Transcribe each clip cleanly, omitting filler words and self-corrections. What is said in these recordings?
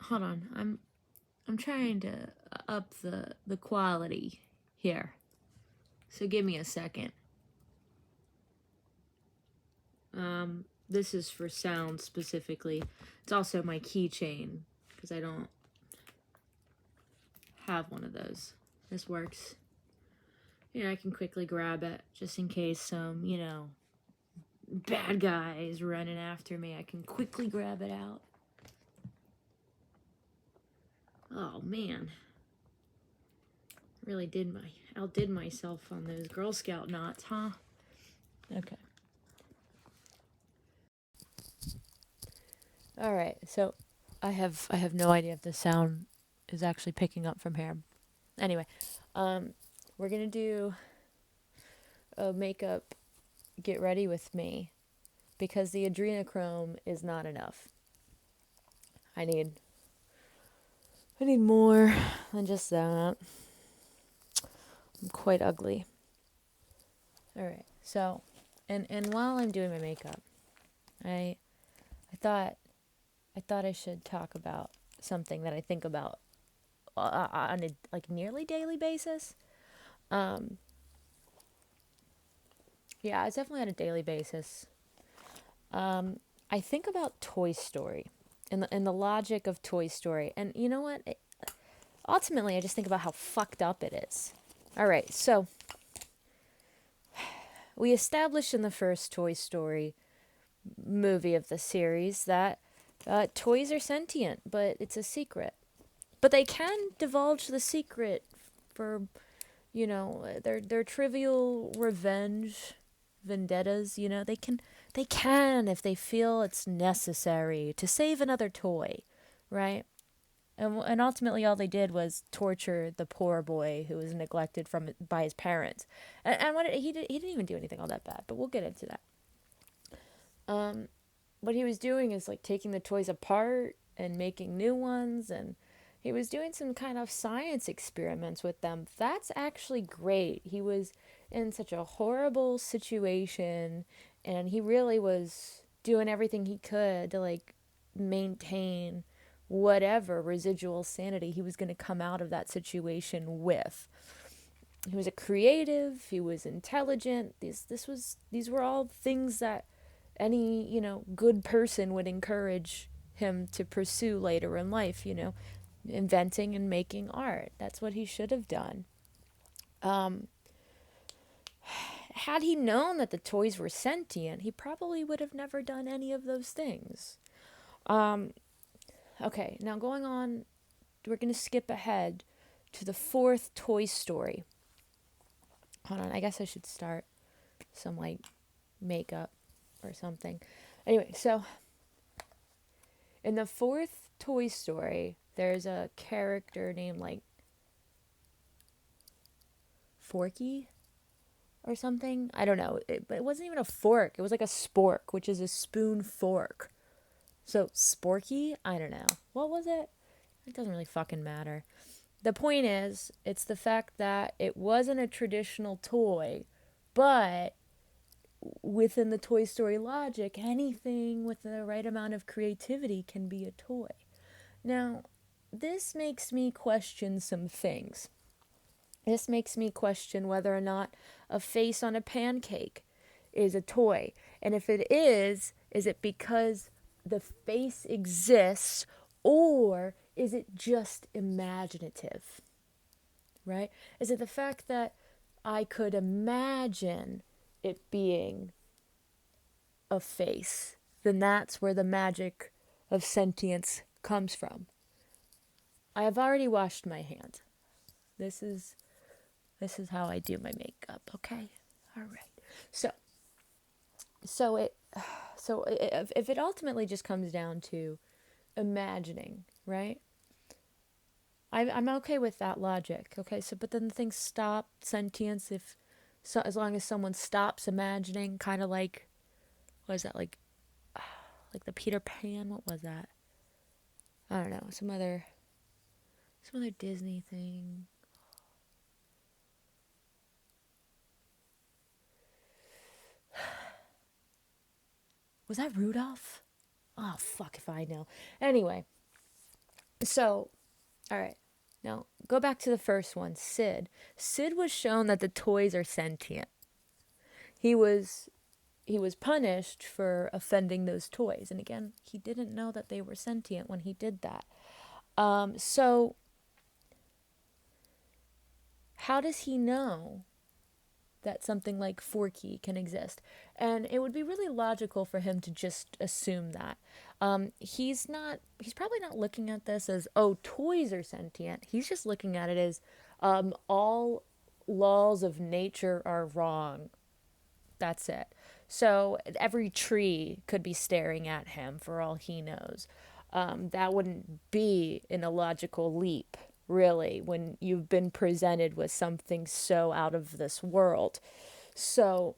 hold on. I'm trying to up the quality here. So give me a second. This is for sound specifically. It's also my keychain because I don't have one of those. This works. I can quickly grab it just in case some, bad guy is running after me. I can quickly grab it out. Oh man. Really outdid myself on those Girl Scout knots, huh? Okay. All right. So I have no idea if the sound is actually picking up from here. Anyway, we're going to do a makeup get ready with me because the adrenochrome is not enough. I need more than just that. I'm quite ugly. All right. So, and while I'm doing my makeup, I thought I should talk about something that I think about on a nearly daily basis. Yeah, it's definitely on a daily basis. I think about Toy Story and the logic of Toy Story, and you know what? Ultimately, I just think about how fucked up it is. All right, so we established in the first Toy Story movie of the series that toys are sentient, but it's a secret. But they can divulge the secret for, their trivial revenge vendettas. They can if they feel it's necessary to save another toy, right? And ultimately, all they did was torture the poor boy who was neglected by his parents. And he didn't even do anything all that bad, but we'll get into that. What he was doing is taking the toys apart and making new ones, and he was doing some kind of science experiments with them. That's actually great. He was in such a horrible situation, and he really was doing everything he could to maintain whatever residual sanity he was going to come out of that situation with. He was a creative, he was intelligent. These were all things that any, good person would encourage him to pursue later in life, inventing and making art. That's what he should have done. Had he known that the toys were sentient, he probably would have never done any of those things. Okay, now going on, we're going to skip ahead to the fourth Toy Story. Hold on, I guess I should start some makeup or something. Anyway, so in the fourth Toy Story, there's a character named Forky or something. I don't know. But it wasn't even a fork. It was like a spork, which is a spoon fork. So sporky? I don't know. What was it? It doesn't really fucking matter. The point is, it's the fact that it wasn't a traditional toy, but within the Toy Story logic, anything with the right amount of creativity can be a toy. Now, this makes me question some things. This makes me question whether or not a face on a pancake is a toy. And if it is it because the face exists, or is it just imaginative? Right? Is it the fact that I could imagine it being a face? Then that's where the magic of sentience comes from. I have already washed my hands. This is how I do my makeup, okay? All right. So if it ultimately just comes down to imagining, right? I'm okay with that logic, okay? So, but then things stop sentience as long as someone stops imagining, kind of like, what is that, like the Peter Pan? What was that? I don't know, some other Disney thing. Was that Rudolph? Oh, fuck if I know. Anyway, So, all right. Now, go back to the first one, Sid. Sid was shown that the toys are sentient. He was he was punished for offending those toys. And again, he didn't know that they were sentient when he did that. So how does he know that something like Forky can exist? And it would be really logical for him to just assume that. He's probably not looking at this as, oh, toys are sentient. He's just looking at it as, all laws of nature are wrong. That's it. So every tree could be staring at him for all he knows. That wouldn't be an illogical leap, really, when you've been presented with something so out of this world. So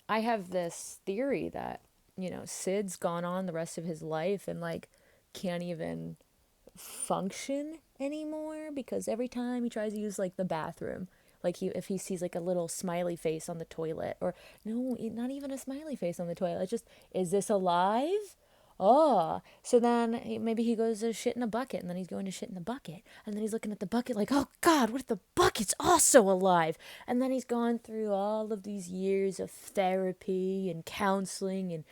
I have this theory that, Sid's gone on the rest of his life and, like, can't even function anymore because every time he tries to use like the bathroom, like if he sees like a little smiley face on the toilet, or no, not even a smiley face on the toilet, it's just, is this alive? Oh, so then maybe he goes to shit in a bucket, and then he's going to shit in the bucket, and then he's looking at the bucket like, oh God, what if the bucket's also alive? And then he's gone through all of these years of therapy and counseling and,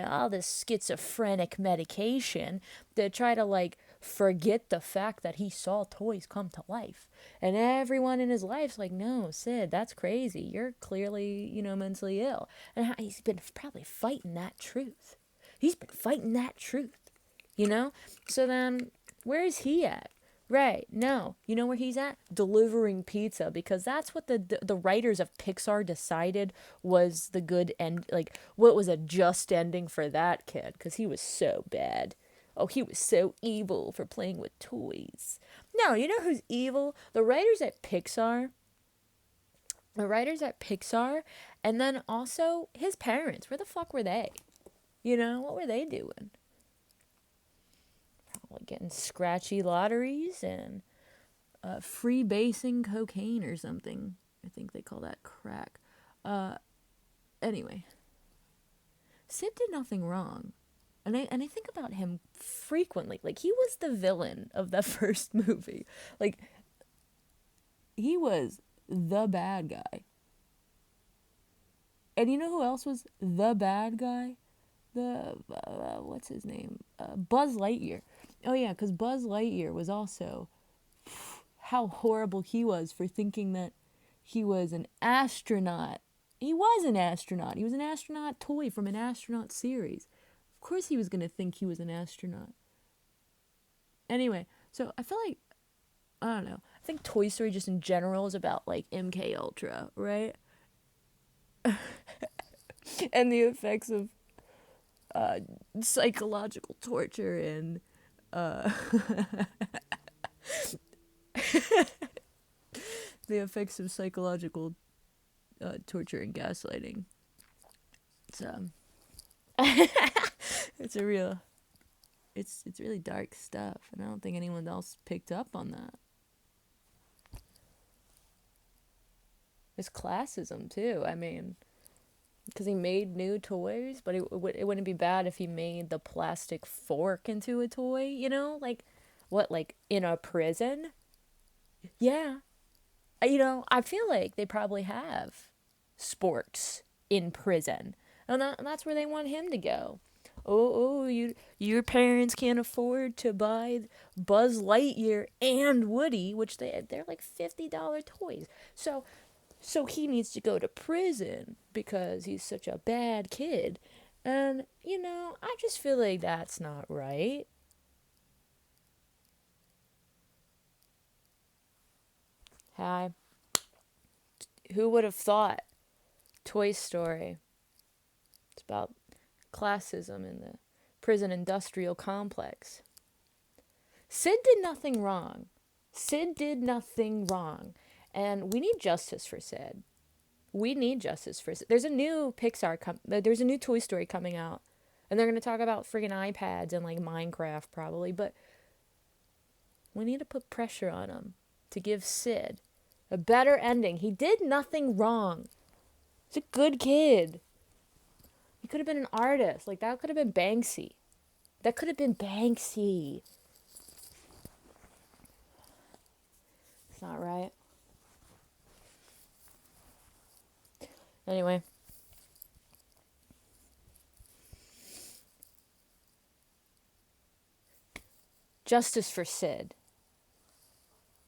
all this schizophrenic medication to try to like forget the fact that he saw toys come to life. And everyone in his life's like, no, Sid, that's crazy. You're clearly, mentally ill. And he's been probably fighting that truth. He's been fighting that truth, you know? So then, where is he at? Right, no. You know where he's at? Delivering pizza, because that's what the writers of Pixar decided was the good end, like, what was a just ending for that kid, because he was so bad. Oh, he was so evil for playing with toys. No, you know who's evil? The writers at Pixar. The writers at Pixar, and then also his parents. Where the fuck were they? What were they doing? Probably getting scratchy lotteries and freebasing cocaine or something. I think they call that crack. Anyway, Sid did nothing wrong. And I think about him frequently. Like, he was the villain of the first movie. Like, he was the bad guy. And you know who else was the bad guy? What's his name? Buzz Lightyear. Oh, yeah, because Buzz Lightyear was also, how horrible he was for thinking that he was an astronaut. He was an astronaut. He was an astronaut toy from an astronaut series. Of course he was going to think he was an astronaut. Anyway, so I feel like, I don't know. I think Toy Story just in general is about like MK Ultra, right? And the effects of psychological torture and the effects of psychological torture and gaslighting. So it's a real, it's really dark stuff, and I don't think anyone else picked up on that. It's classism too. I mean, because he made new toys, but it wouldn't be bad if he made the plastic fork into a toy, Like, what, like, in a prison? Yeah. I feel like they probably have sporks in prison. And that's where they want him to go. Your parents can't afford to buy Buzz Lightyear and Woody, which they're like $50 toys. So he needs to go to prison because he's such a bad kid. And, I just feel like that's not right. Hi. Who would have thought? Toy Story. It's about classism in the prison industrial complex. Sid did nothing wrong. Sid did nothing wrong. And we need justice for Sid. We need justice for Sid. There's a new there's a new Toy Story coming out. And they're going to talk about friggin' iPads and like Minecraft probably, but we need to put pressure on him to give Sid a better ending. He did nothing wrong. He's a good kid. He could have been an artist. Like, that could have been Banksy. That could have been Banksy. It's not right. Anyway. Justice for Sid.